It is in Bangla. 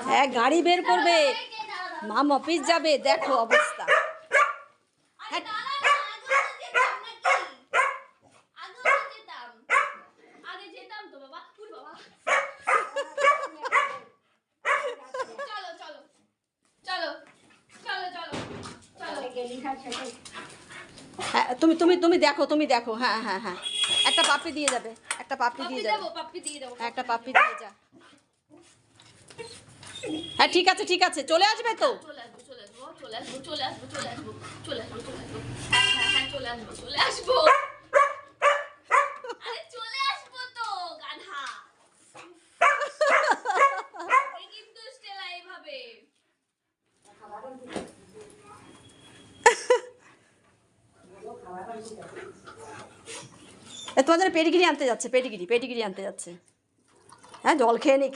হ্যাঁ গাড়ি বের করবে, মাম অফিস যাবে, দেখো অবস্থা। হ্যাঁ তুমি তুমি তুমি দেখো, তুমি দেখো। হ্যাঁ হ্যাঁ হ্যাঁ, একটা পাপ্পি দিয়ে যাবে, একটা পাপ্পি দিয়ে যাবে, একটা পাপ্পি দিয়ে যা। হ্যাঁ ঠিক আছে ঠিক আছে, চলে আসবে তো। তোমাদের পেডিগিরি আনতে যাচ্ছে, পেডিগিরি পেডিগিরি আনতে যাচ্ছে। হ্যাঁ জল খেয়ে নিক।